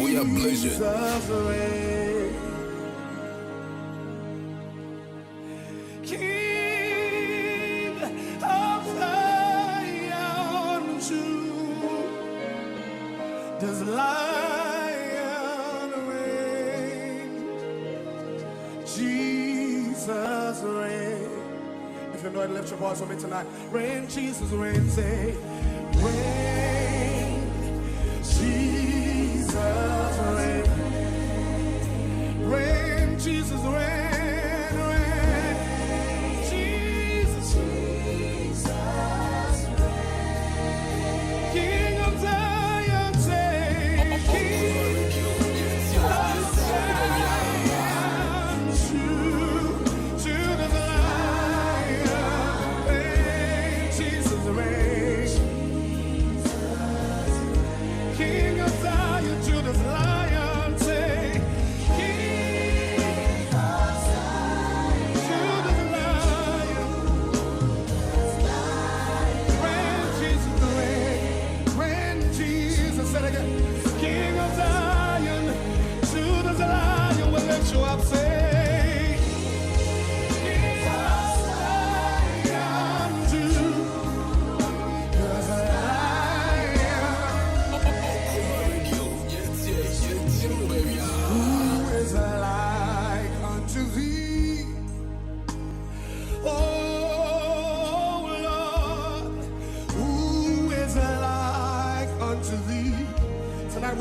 We are blazing. King of Zion, does lion reign? Jesus reign. If you know it, lift your voice for me tonight. Reign, Jesus reign. Say, reign, Jesus reign. Reign, Jesus reign, reign. Jesus, Jesus reign. King of Zion, say, King of Zion, to the lion. Reign, Jesus reign.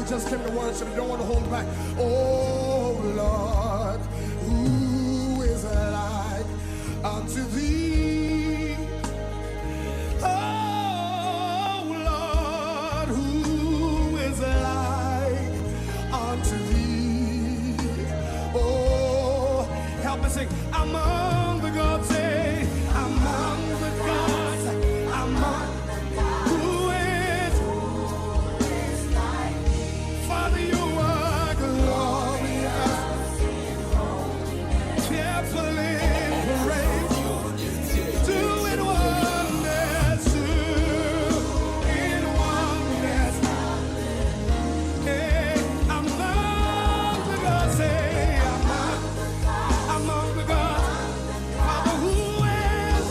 just came to worship, you don't want to hold back. Oh Lord, who is like unto thee? Oh Lord, who is like unto thee? Oh, help me sing. Among the gods, say, among the gods, among who is like thee? Father, you are glorious, fearfully praised, doing wonders, doing wonders. Hey, among the gods, say, among the gods, Father, who is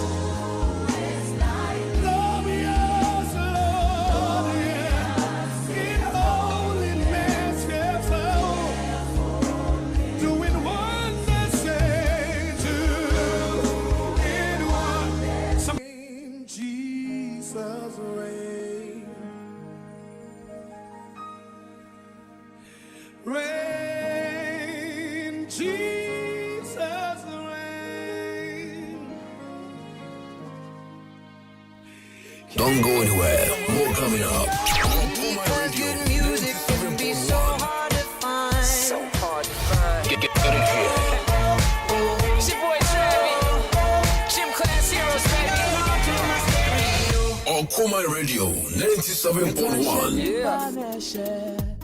glorious, Lord, yeah, in holiness, fearful, doing wonders, say, doing wonders. Jesus reign, reign, Jesus reign. Don't go anywhere. More coming up. Good music can be so hard to find. Get it here. It's your boy Travis, Gym Class Heroes, baby. On Kuma Radio 97.1.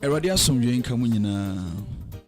Eradi asomdwe nka mu nyina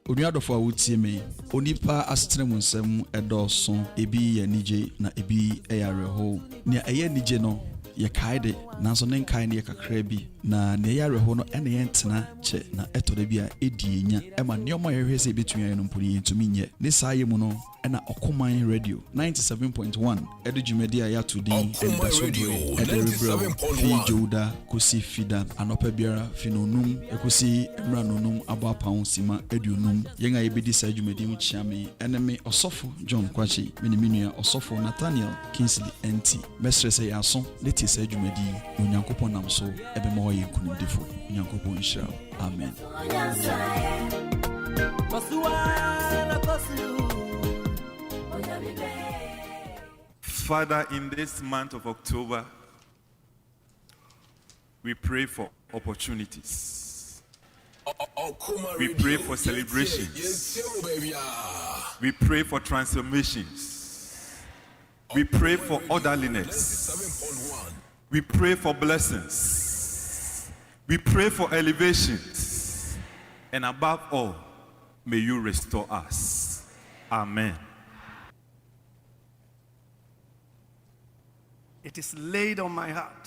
onuadofo a wotie me onipa asetene mu nsem edoso ebi ya nije na ebi eyareho ne eye nije no ye kaide nanso ne nkai ne kakra bi na ne yareho no ene ye ntena che na etode bi a edi enya ema neoma yehwese betun ya no mpuri yentumi nye ne saye mu no ena Okoman Radio 97.1 edu jumedi a ya tudi Anidaso Bere ederebro fi joda kusi fida anopa biara finonum ekusi emranonum abapawon sima edunum yenga yebedi sa jumedi mu chiame eneme osofo John Quarshie miniminu osofo Nathaniel Kingsley Entsie mesrese ya so leti sa jumedi onyankopon nam so ebe mo ye kunimdefo onyankopon nhyira amen. Father, in this month of October, we pray for opportunities. We pray for celebrations. We pray for transformations. We pray for orderliness. We pray for blessings. We pray for elevations. And above all, may you restore us. Amen. It is laid on my heart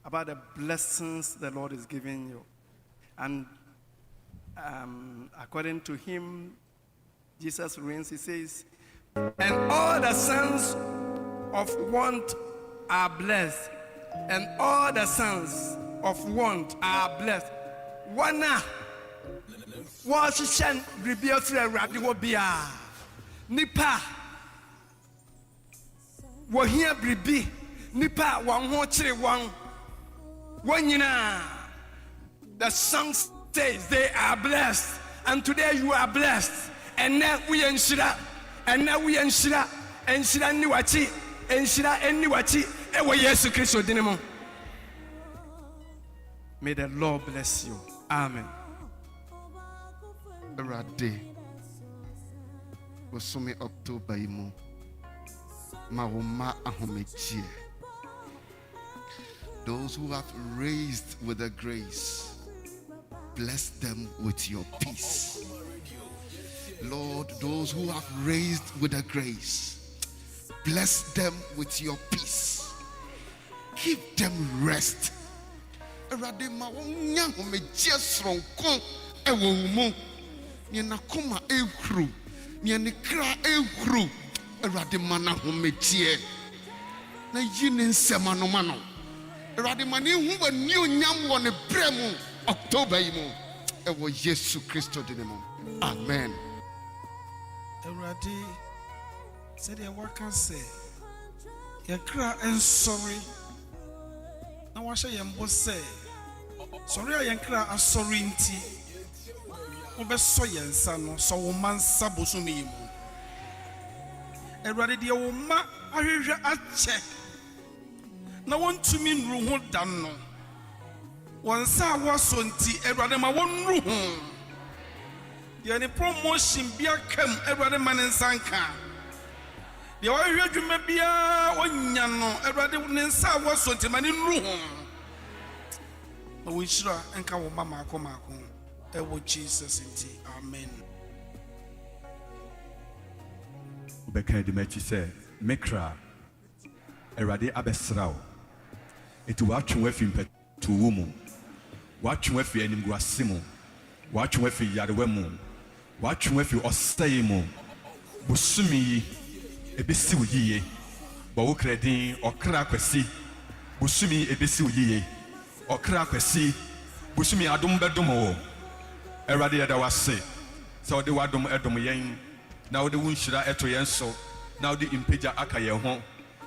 about the blessings the Lord is giving you. And according to him, Jesus reigns, he says, and all the sons of want are blessed. And all the sons of want are blessed. Wana washishan ribia fre radiwo bia nipa wahia bribi nipa wanho chire wan wanyina. The song says they are blessed, and today you are blessed. And now we enshira, and now we enshira ni wachi, enshira eni wachi ewo Yesu Kristo dinemo. May the Lord bless you. Amen. Rade Bosome October imu Mahoma Ahomechie. Those who have raised with the grace, bless them with your peace. Lord, those who have raised with the grace, bless them with your peace. Give them rest. Rade Mawonya Homechie Sronko Ewomu. Nakuma ehru, nikra ehru, radimana homechie. Na yinin semano mano. Radimani huwa new nyam wane bremu October imo. Ewo Yesu Kristo dinemo. Amen. Eradi said ya waka say ya kra en sorry. Na washa yembo say Sorry, I am cry a sorry inti. Obeso yensano, so woman sabosumi. Erade dia woma ahwehwe ache. Na won tumi nru ho dan no. Wonsa waso nti erade ma wonru ho. Dia ni promotion bia kam erade ma nsanka. Dia wahwe adwuma bia onya no erade nsa waso nti ma ni nru ho. Ma wonshira enka wo mama akomako. Ewo Jesus nti. Amen. Ubeka di mechi se mekra erade abesrao etu watwe afi mpetu mu watwe afi animguase mu watwe afi yarewe mu watwe afi ostai mu busumi ebesi uyiye ba wo kredin okra kwesi busumi ebesi uyiye okra kwesi busumi adom bedom wo erade yada wase so de wadom edom yen na wo de wunhyira eto yen so na wo de impeja aka yen ho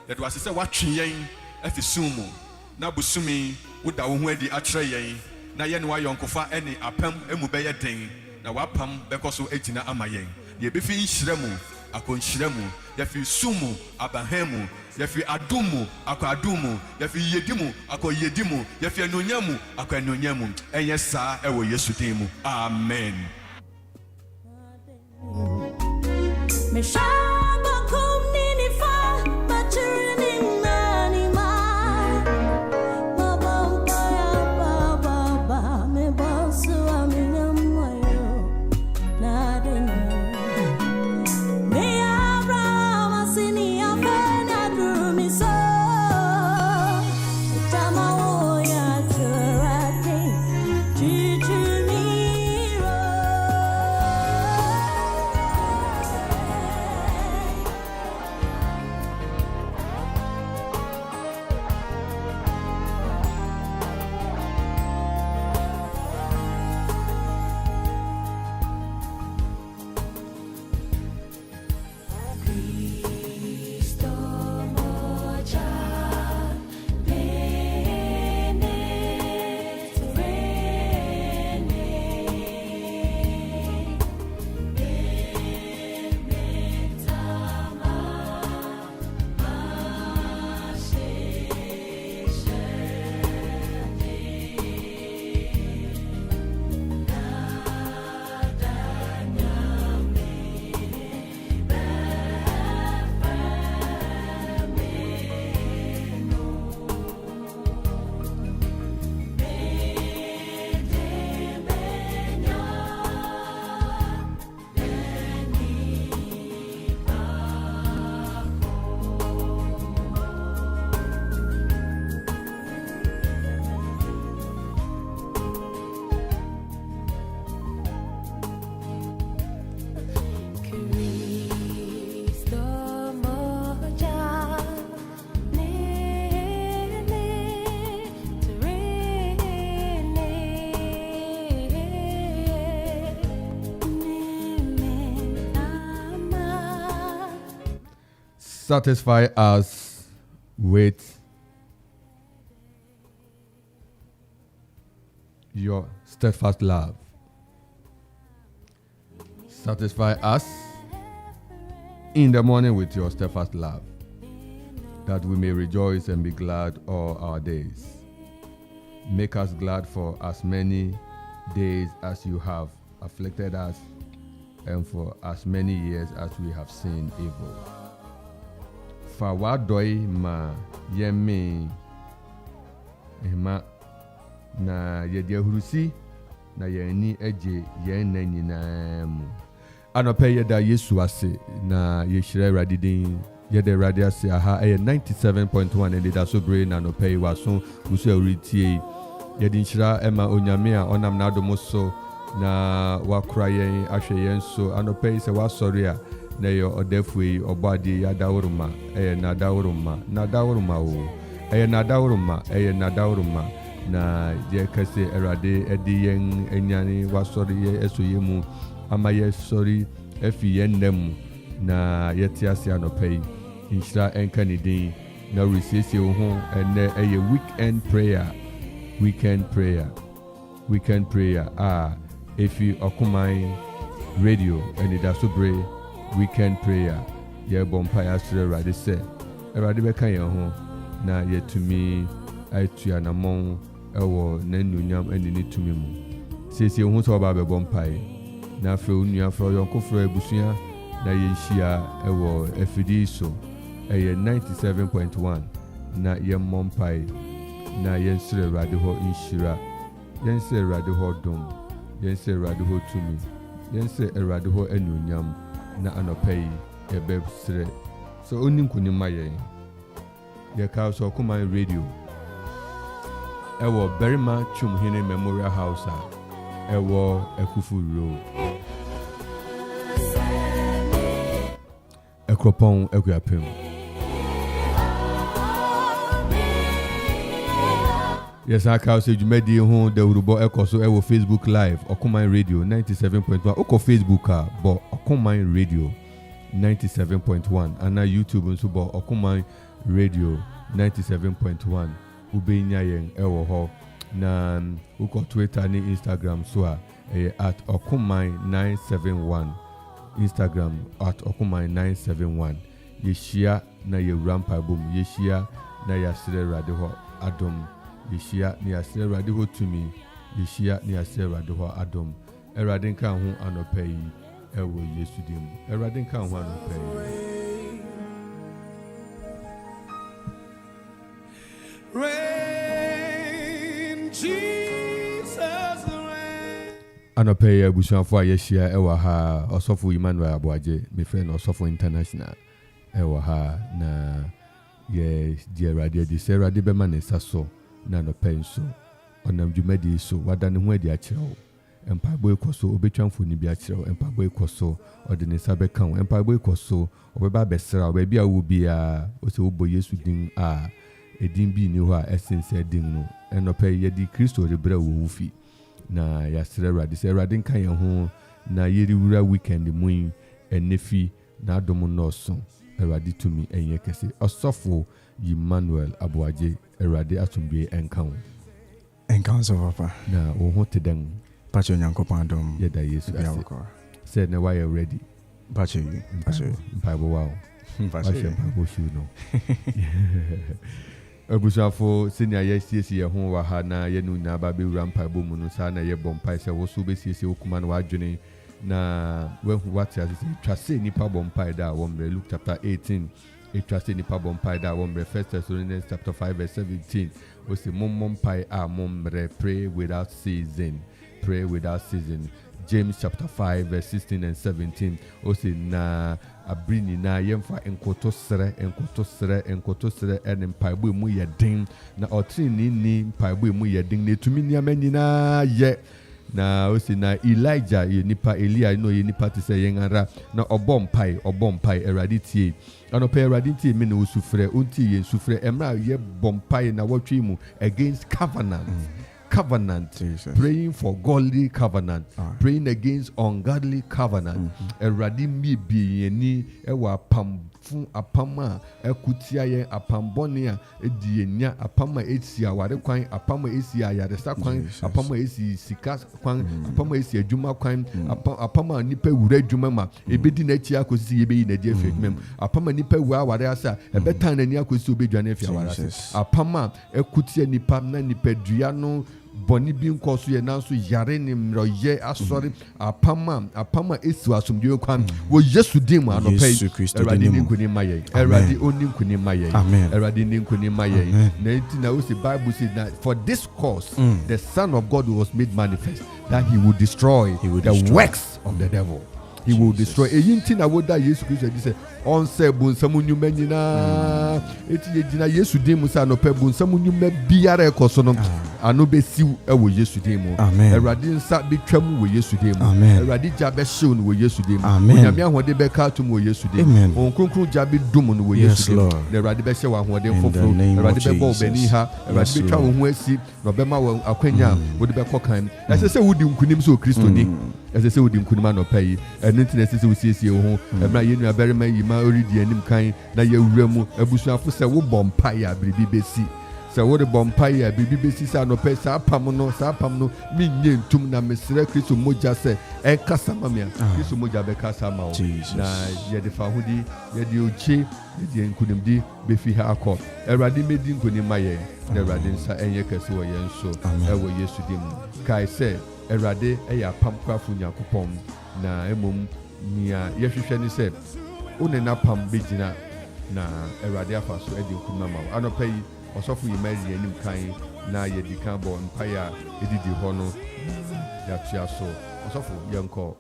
de do asese watwe yen afi sumu na busumi wo da wo ho adi akyere yen na yen wa yonkofa ene apam emu beye den na wapam bekoso etina ama yen ye befi nhyira mu akonhyira mu ye fi sumu abahemu ye fi adumu akadumu ye fi yedimu akoyedimu ye fi anonyamu akanonyamu enye sa ewo Yesu din mu amen. Satisfy us with your steadfast love. Satisfy us in the morning with your steadfast love, that we may rejoice and be glad all our days. Make us glad for as many days as you have afflicted us, and for as many years as we have seen evil. Fa wadoi ma yemi ema na yedi ahurusi na yeni eje yen na nyinam anope yeda Yesu ase na yeshire radidin yeda radio ase aha 97.1 Anidaso Bere na anope waso usu awritie yedi nshira ema onyame a onam na adomoso na wakra yen ahwe yen so anope se wasori a na yo odefui obadi ya dauruma na dauruma o na dauruma na je kase erade edi yen enyane wasori ye esoye mu ama ye sori efi yennem na yetiasia no pay inshira enkanidin na resisi ho ene eye weekend prayer weekend prayer. If you Okumai radio Anidaso Bere weekend prayer. Ye bompire sure Radi say. Eradi beka ye ho na ye to me aitua na mon ewo na nunyam eni ni tumi mu. Siesie hu so ba be bompae. Na afre onua afro yonko fro ebusua na ye hia ewo afidi so. Eye 97.1 na ye mompae na ye sure Radi ho inshira. Yen se Radi ho dom. Yen se Radi ho tumi. Yen se Radi ho enunyam na anopei ebe sire. So onim kuni maye. Ye ka so Okumai radio. Ewo Berima Chumhine Memorial House ewo Ekufu Road. Akropong Ekuapem. Yes, I can say Jumedi ho the Urubo Ekoso ewo Facebook Live Okumai Radio 97.1. Oko Facebook but Okumai Radio 97.1 and na YouTube nso bo Okumai Radio 97.1 ubenya yen ewo ho na uko Twitter ni Instagram so at Okumai 971 Instagram at Okumai 971 yeshia na ye rampa boom yeshia na yasire rade ho adom yeshia ni yasire rade ho tumi yeshia ni yasire rade ho adom erade nka ho anopai ewo Yesu dim erade nka ho anopai Rain, Jesus, rain. anopai abusuafo a yeshia ewa ha Osofo Emmanuel Aboaje me friend Osofo International ewa ha na ye die radio di se radio be man saso na anopai nso onam dwumadi so wada ne ho adi akyerewo empabo ekoso obetwamfo ni bi akyerewo empabo ekoso odene sabe kan empabo ekoso obeba besra obabi awu bia o se obo Yesu din edin bi ni ho a essence din no enope ye di Kristo de bra wo wufi na ya sere radi se radi kan ye ho na yeri wura weekend muin enefi na adom no so radi tumi enye kese Osofo Emmanuel Aboaje radi atumbie enkan so papa na wo ho teden Pacho Nyankopon dom yeda Yesu said na why you ready Pacho you Bible wow Pacho Bible show no Abusuafo senior yes ye ho wa ha na ye nu na ba be wura mpaibo mu no sa na ye bompai se wo so be siesie okuma na wadwene na when what as say twase nipa bompai da wo mre Luke chapter 18 it twase nipa bompai da wo mre 1 Thessalonians chapter 5 verse 17 we say mompai mre pray without ceasing. Pray without ceasing. James chapter 5 verse 16 and 17 o say na abrini na yemfa enkoto sere en mpaibo mu yedin na otrini ni mpaibo mu yedin na etumi ni amanyina ye na o say na Elijah ye nipa Elia no ye nipa te say yen ara na obompai erade tie anope erade tie me na osufre onti ye sufre emra ye bompai na watwi mu against covenant, Jesus. Praying for godly covenant, praying against ungodly covenant. Eradi mi bi ni ewa pamfu apama ekutia ye apambonia edienya apama esi aware kwan apama esi ayaresa kwan apama esi sikas kwan apama esi adwuma kwan apama nipa wura adwuma ma ebedi na chi akosi yebeyi na die fedwuma apama nipa wura aware asa ebetan na ni akosi obedwane afia aware asa apama ekutia nipa na nipa dua no boni bi nkoso ye nanso yare ni mroye asori apama esi asomdwe kwan wo Yesu dim anopai erade ni nkuni maye erade oni nkuni maye erade ni nkuni maye na enti na we say Bible say that for this cause the Son of God was made manifest that he will destroy the works of the devil. He will destroy eyinti na woda Yesu Kristo di say on say bunsamu nyuma nyina eti ye gina Yesu dim sa no pe bunsamu nyuma biara ekoso no ano besi ewo Yesu dim erade nsa betwam wo Yesu dim erade jabe show no wo Yesu dim onyame ahode be ka to wo Yesu dim onkonkron jabe dum no wo Yesu dim erade be hye wa ahode foforo erade be bo bani ha erade be twa wo ho asi no be ma wo akwanya wo de be kokan ese se wodi nkunim so Kristo ni ese se wodi nkunim anopai enti ese se wo siesie wo ho emra ye nua berema yi ma oridi anim kan na ye wura mu abusuafo se wo bompa ya bribi besi sɛ wode bɔ mpaeɛ a biribi bɛsi sɛ anɔpɛ saa apam no menyɛ ntom na mesrɛ kristo mogya sɛ ɛnkasa ma me a kristo mogya bɛkasa ma wo na yɛde fa hodi yɛde ogye yɛde nkonimdi bɛfi ha akɔ awurade mɛdi nkonim ma yɛn na awurade nsa ɛnyɛ kɛse wɔ yɛn so ɛwɔ yesu dim kae sɛ awurade ɛyɛ apamkwafo nyankopɔn na mmom nea yɛhwehwɛ ne sɛ wone n'apam bɛgyina na awurade afa so ɛde nkonim ama wo anɔpɛ yi ɔsɔfo yi mari anim kan na yɛdi kan bɔ mpaeɛ a ɛdidi hɔ no yɛatua so ɔsɔfo yɛnkɔ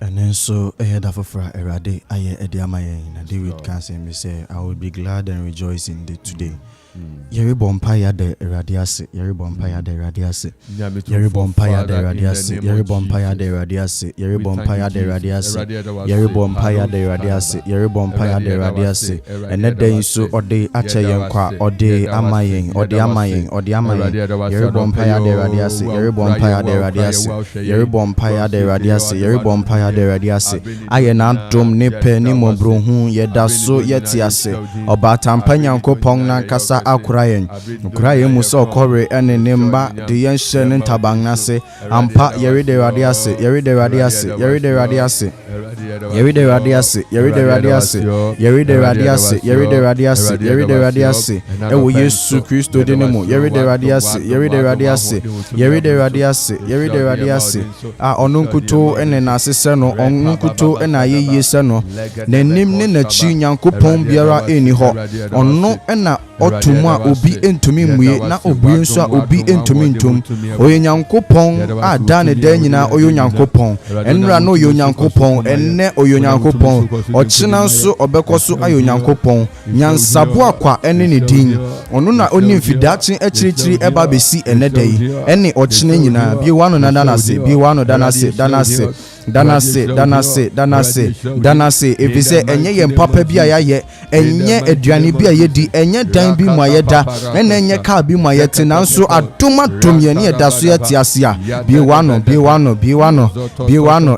ɛne nso ɛyɛ da foforɔ a Awurade ayɛ ɛde ama yɛn na David ka sɛ me sɛ I will be glad and rejoice in the today. Yɛrebɔ mpaeɛ da Awurade ase yɛrebɔ mpaeɛ da Awurade ase yɛrebɔ mpaeɛ da Awurade ase yɛrebɔ mpaeɛ da Awurade ase yɛrebɔ mpaeɛ da Awurade ase yɛrebɔ mpaeɛ da Awurade ase yɛrebɔ mpaeɛ da Awurade ase ɛnɛ da yi nso ɔde akyɛ yɛn kwa ɔde ama yɛn yɛrebɔ mpaeɛ da Awurade ase yɛrebɔ mpaeɛ da Awurade ase yɛrebɔ mpaeɛ da Awurade ase yɛrebɔ mpaeɛ da Awurade ase ayɛ n'adom ne pɛ ne mmɔborɔhu yɛda so yɛte ase ɔbaatampa Nyankopɔn nankasa Akropong mu so kore ene nemba de yenhye ne ntaban nase ampa yeride Awurade ase yeride Awurade ase yeride Awurade ase yeride Awurade ase yeride Awurade ase yeride Awurade ase yeride Awurade ase yeride Awurade ase ewo Yesu Kristo de ne mu yeride Awurade ase yeride Awurade ase yeride Awurade ase yeride Awurade ase a onunkuto ene na asese no onunkuto ena ayeye se no nanim ne nachi Nyankopɔn biara eni ho ono ena otuma obi entumi mue na obi nso a obi entumi ntum oye Nyankopɔn a da ne da nyina oyo Nyankopɔn enra no oyo Nyankopɔn enne oyo Nyankopɔn ochina nso obekoso ayo Nyankopɔn nyansabo akwa ene ne din ono na oni mfidachi akirikiri eba besi ene dai ene ochina nyina bi wano na danase bi wano danase efise enye ye mpapa bi ayaye enye aduane bi ayedi enye dan bi mu ayeda ene enye ka bi mu ayete nanso adomatom ye ne eda so yete ase a bi wano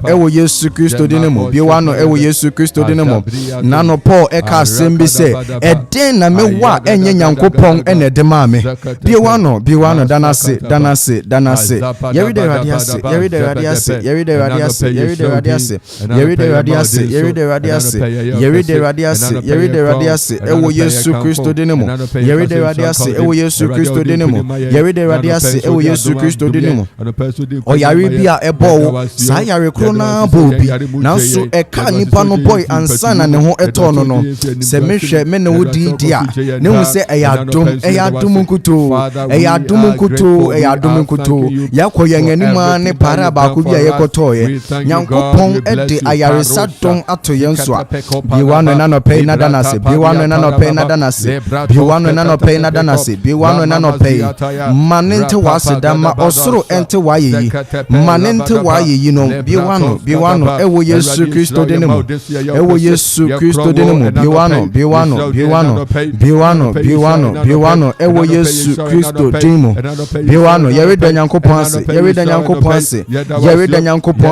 ewo Yesu Kristo de ne mu bi wano ewo Yesu Kristo de ne mu na no Paul e ka asem bi se eden na me wa enye Nyankopɔn ene de ma me bi wano danase yeride Awurade ase yeride Awurade ase yeride Awurade ase yeride Awurade ase yeride Awurade ase yeride Awurade ase yeride Awurade ase yeride Awurade ase ewo Yesu Kristo de ne mu yeride Awurade ase ewo Yesu Kristo de ne mu yeride Awurade ase ewo Yesu Kristo de ne mu oyare bi a ebo saa yare kro na bo bi nanso eka nipa no boy ansa na ne ho eto no se mehwe me ne wodi di a ne hu se eyadum nkuto yakoyen anima ne para ba ko bi a yekotoye Nyankopɔn ede ayaresa don ato yenso a bi wano na no pay na danase bi wano na no pay na danase bi wano na no pay na danase bi wano na no pay manente waseda ma osoro ente wayeyi manente wayeyi no bi wano ewo Yesu Kristo de ne mu ewo Yesu Kristo de ne mu bi wano ewo Yesu Kristo de mu bi wano yerida Nyankopɔn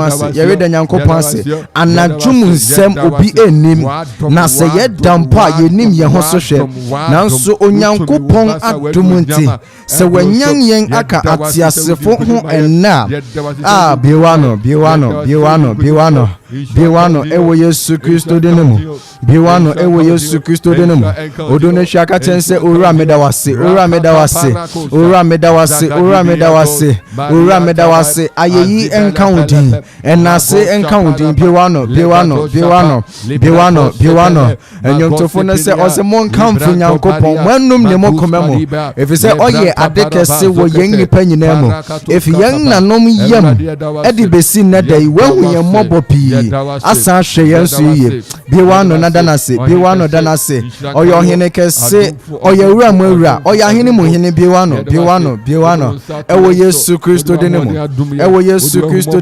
ase yerida Nyankopɔn ase anadwum nsɛm obi enim na sɛ yɛda mpo a yɛnim yɛn ho so hwɛ nanso Onyankopɔn adom nti sɛ wanyan yɛn aka atiasefo ho ɛna a bi wano ewo Yesu Kristo de ne mu bi wano ewo Yesu Kristo de ne mu odo ne hwa ka kyɛn sɛ owura medawase ayeyi enka wodin enase enka wodin bi wano enyomtofo ne sɛ ɔse mo nka mfo Nyankopɔn manum ne mo koma mu efisɛ ɔyɛ adekɛse wɔ yɛn nipa nyina mu efi yɛn nanom yam ɛde besi nada yi wahu yɛn mmɔbɔ pii asa hwɛ yɛn so yie bi wano na danase ɔyɛ ɔhene kɛse ɔyɛ wura mu wura ɔyɛ ahene mu hene bi wano ɛwɔ Yesu Kristo de ne mu ewo Yesu Kristo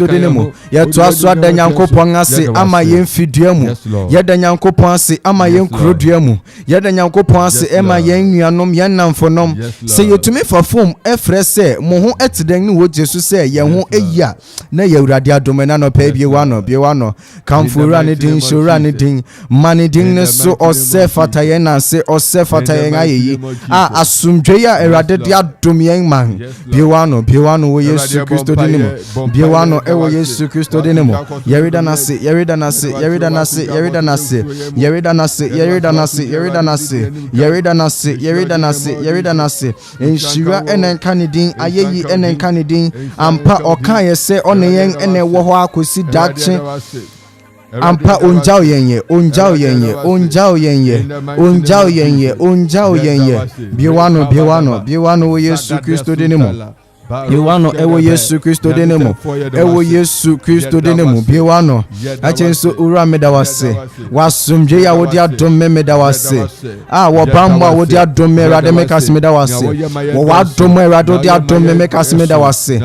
de ne mu yɛtoa so ada Nyankopɔn ase ama yɛn fidua mu yɛda Nyankopɔn ase ama yɛn kurodua mu yɛda Nyankopɔn ase ama yɛn nuanom yɛn namfonom sɛ yɛtumi fa fom ɛfrɛ sɛ mo ho ɛtedɛn ne wɔ Jesu sɛ yɛn ho ɛyia na yɛ Awurade dia domena no pe bi wano kamfura ne din shura ne din mani din ne so ose fataye na se ose fataye ayi asumdwe ya erade dia domyen man bi wano wo Yesu Kristo dinimo bi wano e wo Yesu Kristo dinimo yerida nase enshira enen kanidin ayeyi enen kanidin ampa okan yese oneyen ene wo ho akosi dache ampa onjao yenye bi wano wo Yesu Kristo dinimo Biwano ewo Yesu Kristo denemo biwano achenso ura medawase wasumje ya wodi adom medawase wo bamba wodi adom erade mekas medawase wo wadom erade wodi adom mekas medawase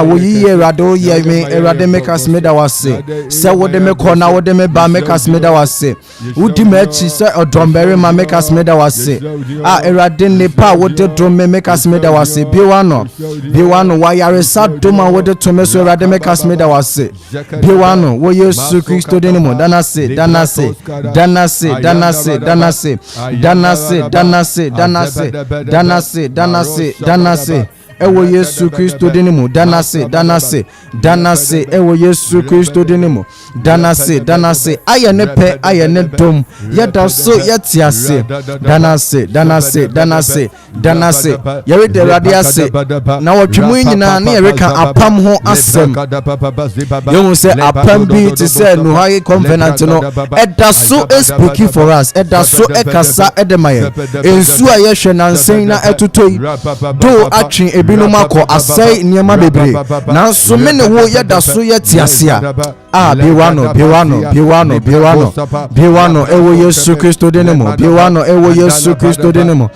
wo yiye erade wo yeme erade mekas medawase se wode mekona wode meba mekas medawase udi mechi se odombere ma mekas medawase erade nepa wode dom mekas medawase biwano wayare sadoma wode tomeso erade mekas medawase biwano wo Yesu Kristo denimo danase ewo Yesu Kristo dinimo danase ewo Yesu Kristo dinimo danase ayene pe ayene dom yeda so yetiase danase yere de radiase na wotwemu nyina na yere kan apam ho asem you say apam bi to say no high covenant no eda so speaking for us eda so ekasa edemaye ensu aye hwe nansen na etotoi do atwen binumako asai niema bebre nanso mene wo yeda so yetiase biwano ewo Yesu Kristo denimo biwano ewo Yesu Kristo denimo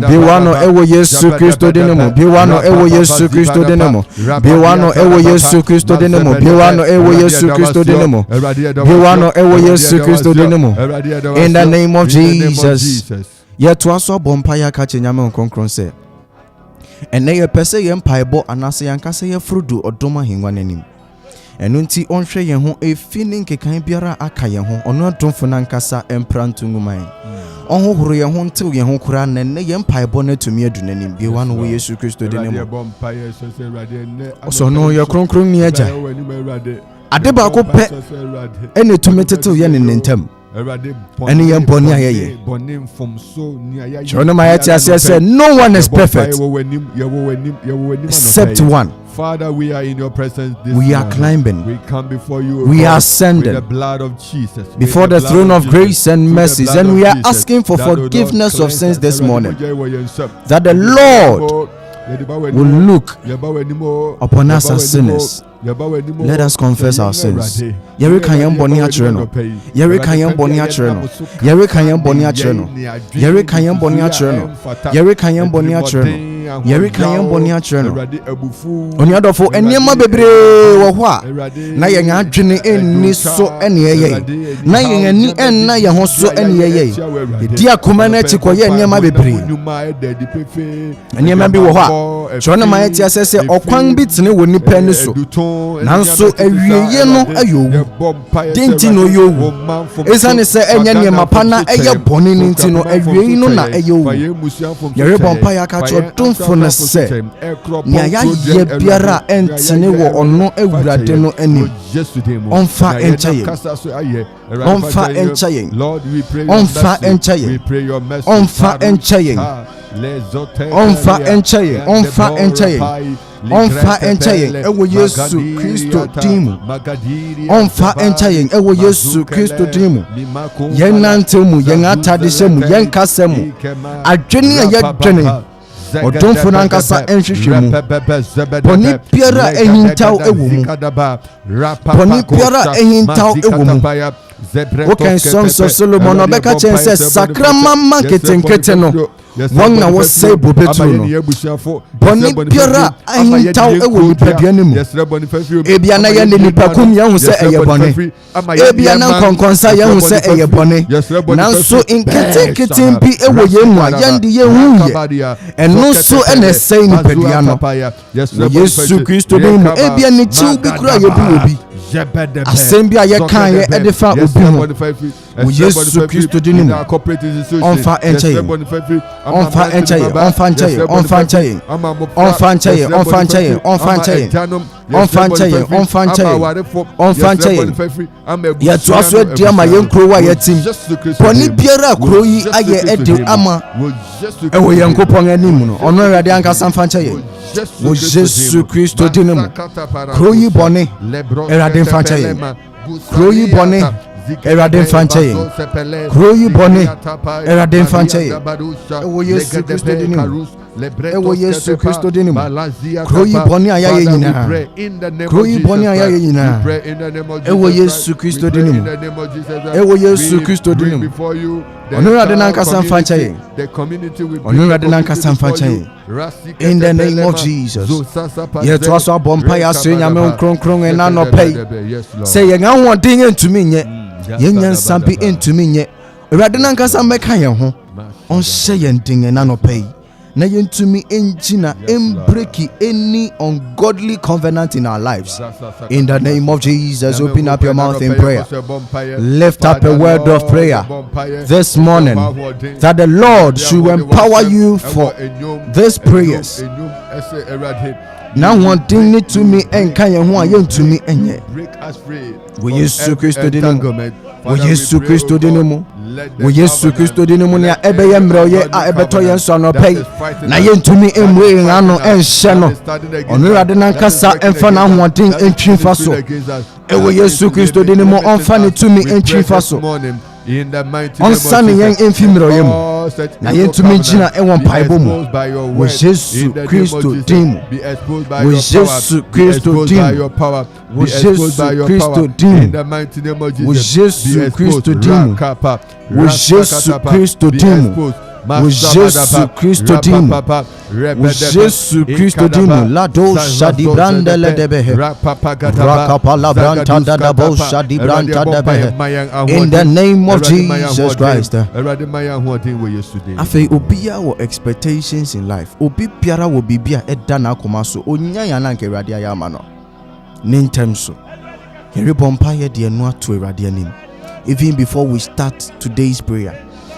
biwano ewo Yesu Kristo denimo biwano ewo Yesu Kristo denimo biwano ewo Yesu Kristo denimo biwano ewo Yesu Kristo denimo biwano ewo Yesu Kristo denimo in the name of Jesus yet waso bompa ya ka chenyame onkonkron se ene ye pese ye mpaebo anase yankase ye frudu odoma hingwa nanim enu nti onhwe ye ho efini nkekan biara aka ye ho ono adomfo nankasa emprantu nguman onhohoro ye ho ntew ye ho kura nenne ye mpaebo na tumi adu nanim bi wano wo Yesu Kristo de nemo so no ye kronkron ni agya ade ba ko pe ene tumi tetew ye nentem any young boni ayeye Chrono Mayati said no one is perfect except one. Father, we are in your presence this we are morning. Climbing. We come before you. We are ascending with the blood of Jesus, before the throne of grace and mercies, and we are asking for forgiveness of sins this morning. That the Lord will look upon us as sinners. Let us confess our sins. Yere kan yem boni achre no. Yere kan yem boni achre no. Yere kan yem boni achre no. Yere kan yem boni achre no. Yere kan yem boni achre no. Yere kan yem boni achre no. Oni adofo eniema bebre wo ho a na yen adwene enni so ene yeye. Na yen ani enna ye ho so ene yeye. Di akoma na chi koye eniema bebre. Eniema bi wo ho a Chrono Mayati asese okwan bi tene woni pa ni so. Nanso awieye no ayo denti no yo esane se enye ne mapana eye boni nti no awieye no na ayo yere bompa ya ka chodomfo na se ni aya ye biara entene wo ono awurade no anim onfa enchaye onfa enchaye onfa enchaye onfa enchaye onfa enchaye onfa enchaye onfa enchaye ewo Yesu Kristo dimu onfa enchaye ewo Yesu Kristo dimu yen nantemu yen atadise mu yen kasemu adwene ya dwene odomfo nankasa enhwehwe mu boni biara ehintaw ewo mu boni biara ehintaw ewo mu okay Songs of Solomon obeka chense sakrama marketing no one na was say bobetu no boni biara ahintaw ewo nipadua nimu ebia na ye nipa kum ye hu se eye boni ebia na konkonsa ye hu se eye boni nanso inketenketen bi ewo ye mu a yende ye hu ye eno so ene sei nipadua no Yesu Kristo dem ebia ni chiu bi kura ye bi obi asɛm bi a yɛka yɛ ɛde fa obi ho wo Yesu Kristo din mu ɔmfa ɛnkyɛ yɛn ɔmfa ɛnkyɛ yɛn ɔmfa ɛnkyɛ yɛn ɔmfa ɛnkyɛ yɛn ɔmfa ɛnkyɛ yɛn ɔmfa ɛnkyɛ yɛn ɔmfa ɛnkyɛ yɛn ɔmfa ɛnkyɛ yɛn ɔmfa ɛnkyɛ yɛn ɔmfa ɛnkyɛ yɛn yɛtoa so adi ama yɛn kuro a yɛtim bɔne biara a kuro yi ayɛ ɛde ama ɛwɔ yɛn Nyankopɔn anim no ɔno Awurade ankasa mfa nkyɛ yɛn wo Yesu Kristo din mu kuro yi bɔne Awurade mfa nkyɛ yɛn kuro yi bɔne Awurade mfa nkyɛ yɛn kuro yi bɔne Awurade mfa nkyɛ yɛn ɛwɔ Yesu Kristo din mu ɛwɔ Yesu Kristo din mu kuro yi bɔne a yɛayɛ nyinaa kuro yi bɔne a yɛayɛ nyinaa ɛwɔ Yesu Kristo din mu ɛwɔ Yesu Kristo din mu ɔno Awurade nankasa mfa nkyɛ yɛn ɔno Awurade nankasa mfa nkyɛ yɛn in the name of Jesus yɛtoa so abɔ mpa yɛ asɔre Nyame nkronkron ɛna nɔpɛ yi sɛ yɛn ahoɔden ntumi nyɛ yɛn nyansa bi ntumi nyɛ Awurade nankasa mmɛka yɛn ho ɔnhyɛ yɛn den ɛna nɔpɛ yi na yɛntumi engyina break any ungodly covenant in our lives. In the name of Jesus, open up your mouth in prayer. Lift up a word of prayer this morning that the Lord should empower you for these prayers. Now one thing need to me and can you to me and we Yesu Kristo dinamo. We Yesu Kristo dinamo. We Yesu Kristo dinamo na ebeye mroye a ebeto yen so no pay. Na yen to me emwe ano enhye no. Ono Awurade nankasa emfa na hoɔden entwi fa so. Ewe Yesu Kristo dinamo onfa ne to me entwi fa so. On Sunday yen emfimroye mu. Na yen to me gyina ewon paibo mu. We Yesu Kristo dinamo. We Yesu Kristo dinamo. We Yesu Kristo dinamo. We Yesu Kristo dinamo. We Yesu Kristo dinamo. We Yesu Kristo dinamo. We Yesu Kristo dinamo. La do shadi branda le debehe. Rakapala branta da da bo shadi branta debehe. In the name of Jesus Christ. Afei obia wo expectations in life. Obi biara wo bibia eda na akoma so. Onya ya na nke Awurade ayama no. Nintem so. Yɛre bompa ye de no ato Awurade anim. Even before we start today's prayer.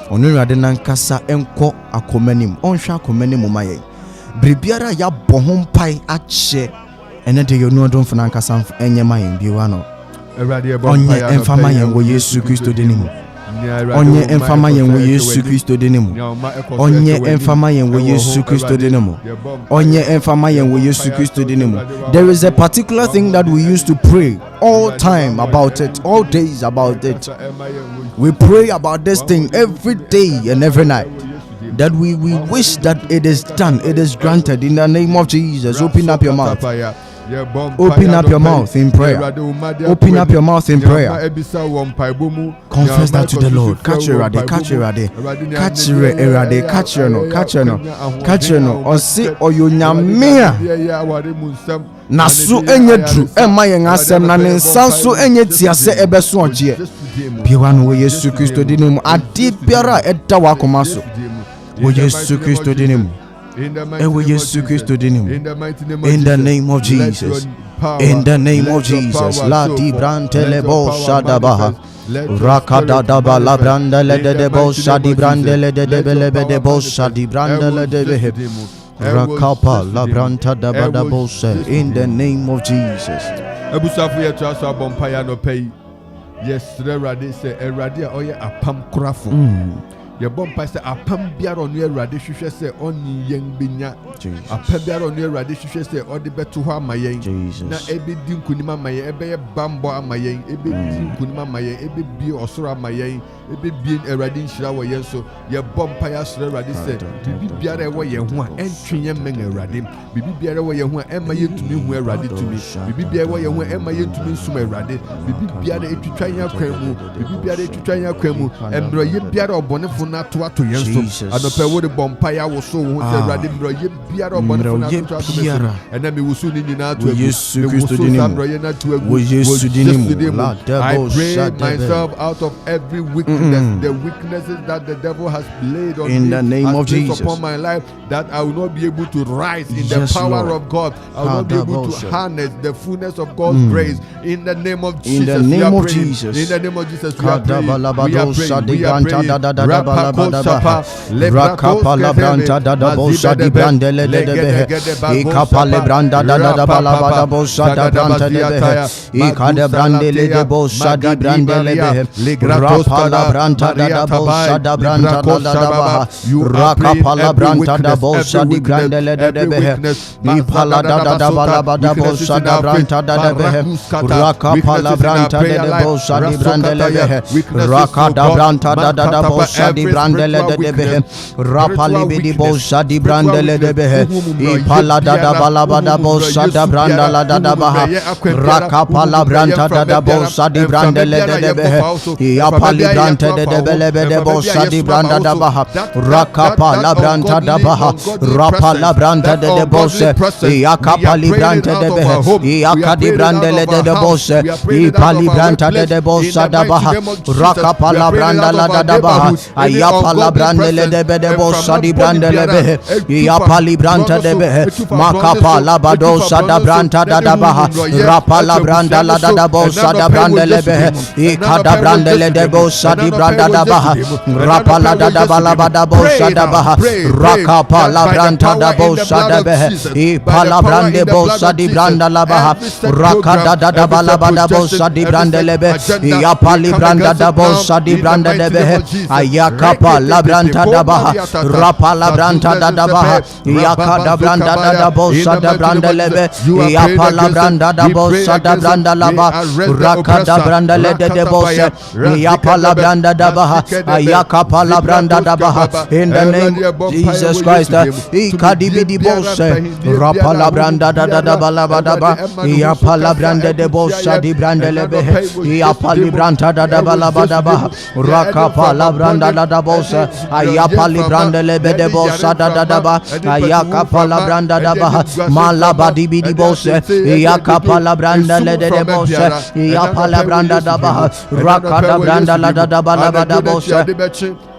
Ɔno Awurade nankasa enko akomanim. Ɔnhwa akomanim ma yɛn. Bribiara ya bɔ ho mpai akyɛ. Ene de yɛ no adom fana nankasa enye ma yɛn biwa no. Onye emfama yɛn wɔ Yesu Kristo dinimu. Onye emfama yɛn wɔ Yesu Kristo dinimu. Onye emfama yɛn wɔ Yesu Kristo dinimu. Onye emfama yɛn wɔ Yesu Kristo dinimu. There is a particular thing that we used to pray all time about it, all days about it. We pray about this thing every day and every night. That we wish that it is done, it is granted in the name of Jesus. Open up your mouth. Open up your mouth in prayer. Open up your mouth in prayer. Confess that to the Lord. Catch your rade, catch your rade, catch your rade, catch your no, catch your no, catch your no. Or say or you nyamia. Nasu enye dru ema yen asem na ne nsanso enye tiase ebeso oje. Biwan wo Yesu Kristo dinemu ade biara eda wa akoma so. Wo Yesu Kristo dinemu. In the name of Jesus. In the name of Jesus. La di brantele bo shadabaha. Rakada daba la brandele de bo shadi brandele de belebe de bo shadi brandele de behe. Rakapa la branta daba da bo se. In the name of Jesus. Ebusafu ye traso abompaya no pay. Yes, Erade say Erade oye apam krafo. Your bomb pastor a pam biaro near radish say on young binya. A pebiaro near radish say or the bet to her my yang. Na ebi dim kunima my ebe bambo my yang, ebi dim kunima my ebi be or sora my yang, ebi being a radin shower yen so your bomb pious radi said, Bibi biara way and one entry young men a radim, Bibi biara way and one Emma yen to me who ready to me, Bibi biara way and one Emma yen to me sume radi, Bibi biara to try your cremu, Bibi biara to try your cremu, and bro ye biara or bonnet na to ato yenso anope wo de bompaya wo so wo se Awurade mroye biara obonfo na to ato meso ena me wusu ni nyina to agu Yesu Kristo dinimu wo Yesu dinimu I pray myself out of every weakness, the weaknesses that the devil has laid on in the name of Jesus upon my life, that I will not be able to rise in the power Lord. of God. I will not be able to harness the fullness of God's grace. In the name of Jesus, in the name of Jesus, in the name of Jesus, we are praying. We are praying. We are praying. Rakapala branta da da bosa di brandele de behe. Ikapale branda da da balabada bosa da branta de behe. Ikade brandele de bosa di brandele behe. Rapala branta da da bosa da branta da da baha. Rakapala branta da bosa di brandele de behe. Ipala da da balabada bosa da branta da de behe. Rakapala branta de bosa di brandele behe. Rakada branta da da bosa di brandele de behe. Rapali bidi bosa di brandele de behe. Ipala da balabada bosa da branda la da baha. Rakapala branta da bosa di brandele de behe. Iapali branta de belebe de bosa di branda da baha. Rakapala branta da baha. Rapala branta de bosa. Iakapali branta de behe. Iakadi brandele de bosa. Ipali branta de bosa da baha. Rakapala branda la da baha. Iapala brandele de bosa di brandele behe. Iapali branta de behe. Makapala badosa da branta da baha. Rapala branda la da bosa da brandele behe. Ikada brandele de bosa di branda da baha. Rapala da balaba da bosa da baha. Rakapala branta da bosa da behe. Ipala brande bosa di branda la baha. Rakada da balaba da bosa di brandele behe. Iapali branda da bosa di branda de behe. Ayakapa la branta da baha. Rapala branta da baha. Yakada branda da bosa da brandele behe. Iapala branda da bosa da branda la baha. Rakada branda le de bosa. Iapala branda da baha. Ayakapa la branda da baha. In the name of Jesus Christ. Ikadi bidi bosa. Rapala branda da balaba da baha. Iapala branda de bosa di brandele behe. Iapali branta da balaba da baha. Rakapala branda da bosa. Ayapali brandele be de bosa da baha. Ayakapala branda da baha. Malaba di bidi bosa. Ayakapala branda le de bosa. Ayapala branda da baha. Rakada branda la da balaba da bosa.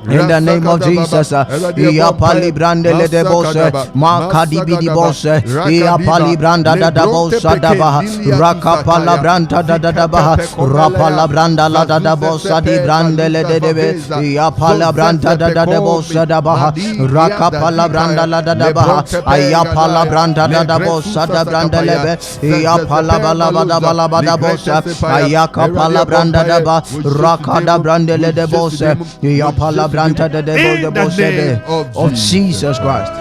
In the name of Jesus, Iapali brandele de bosa, Makadi bidi bosa, Iapali branda da bosa da baha, Rakapala branda da baha, Rapala branda la da bosa di brandele de debe, Iapala branda da bosa da baha, Rakapala branda la da baha, Iapala branda da bosa da brandele be, Iapala balaba da bosa, Iapala branda da baha, Rakada brandele de bosa, Iapala branta de name of Jesus Christ.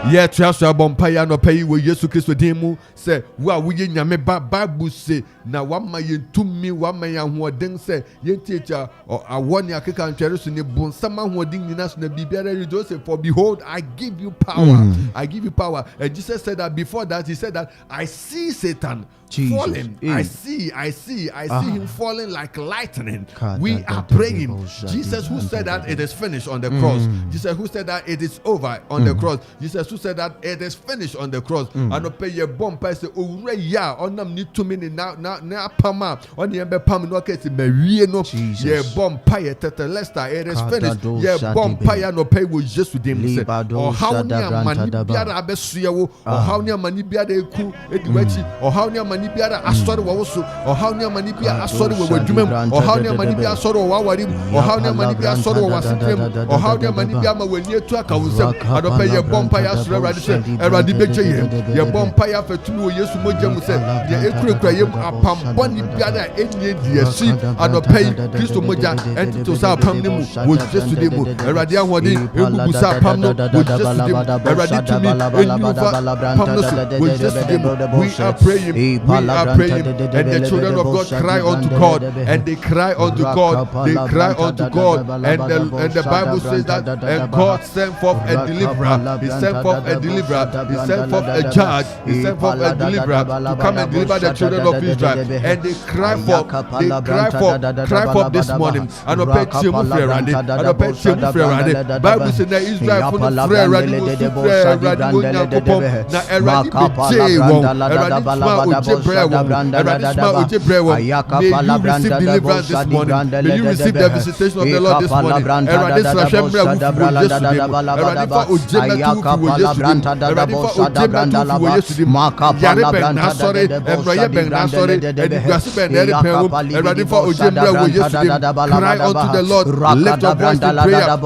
Yeah, trust your bompaya no pay with Jesus Christ demu say wa we nyame Bible say na wa ma yentumi wa ma ya hoden say yentiecha awoni akeka ntwere so ne bonsama hoden nyina so na bibiara rejoice for behold I give you power. I give you power. And Jesus said that before that he said that I see Satan falling. I see him falling like lightning. We are praying. Jesus who said that it is finished on the cross. Jesus who said that it is over on the cross. Jesus who said that it is finished on the cross. I no pay your bomb say owure ya onam ni to me na pama on the embe pam no case me wie no ye bomb pie tetelesta it is finished. Ye bomb pie no pay with Jesus dem say or how ni amani biara abesuye wo or how ni amani biara eku ediwachi or how ni amani biara asori wo so or how ni amani biara asori wo wadwumam or how ni amani biara asori wo awarim or how ni amani biara asori wo wasetem or how ni amani biara ma wani etu aka wusem ado pay ye bomb pie asori Eradi say Eradi beche ye bomb pie afetumi wo Yesu moja mu say ye ekura ye apambo ni biara enye die si ado pay Kristo moja enti to sa pam ni mu wo Yesu de mu Eradi ahode egugu sa pam no wo Yesu de mu Eradi tumi enyu fa pam no so wo Yesu de mu we are praying are praying, and the children of God cry unto God, and they cry unto God, they cry unto God, and the Bible says that and God sent forth a deliverer, he sent forth a deliverer, he sent forth a judge, he sent forth a deliverer to come and deliver the children of Israel, and they cry for this morning. And Bible says that Israel for the prayer ready was to pray ready na eradi may you receive deliverance this morning, may you receive the visitation of the Lord this morning. Cry unto the Lord, lift your voice in prayer.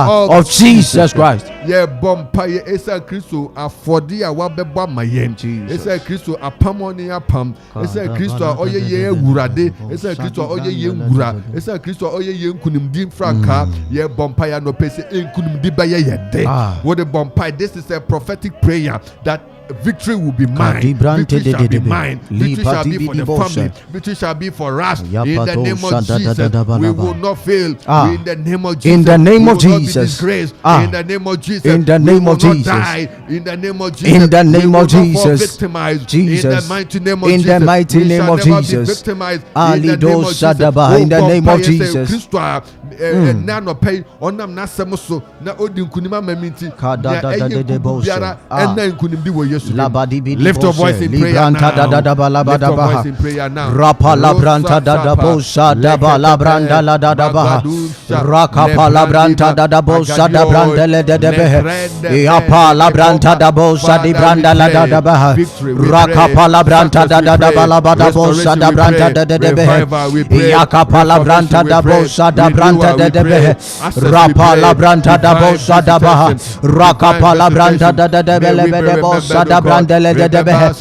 Of Jesus Christ. Yeah, Bompire is a Christo, a 40 Wabeba Mayen. It's a Christo, a Pamonia Pam. It's a Christo, Oye Wurade. It's a Christo, Oye Wura. It's a Christo, Oye Kunim Dim Franca. Yeah, Bompire no Pese in Kunim Dibaya Yade. What a Bompire, this is a prophetic prayer that victory will be mine. Victory shall be mine. Victory shall be for the family. Victory shall be for us. In the name of Jesus, we will not fail. In the name of Jesus, in the name of Jesus, in the name of Jesus, in the name of Jesus, in the name of Jesus, in the name of Jesus, Jesus, in the mighty name of Jesus, in the mighty name of Jesus, Alido Sadaba, in the name of Jesus. Nano pay on them Nasamoso, na Odin Kunima Meminti, lift your voice in prayer now. Rapa la branta da bosa da bala branda la da baha. Rakapa la branta da bosa da brandele de behe. Yapa la branta da bosa di branda la da baha. Rakapa la branta da bala da bosa da branta de behe. Yakapa la branta da bosa da branta de behe. Rapa la branta da bosa da baha. Rakapa la branta da bele de bosa da brandele de behe.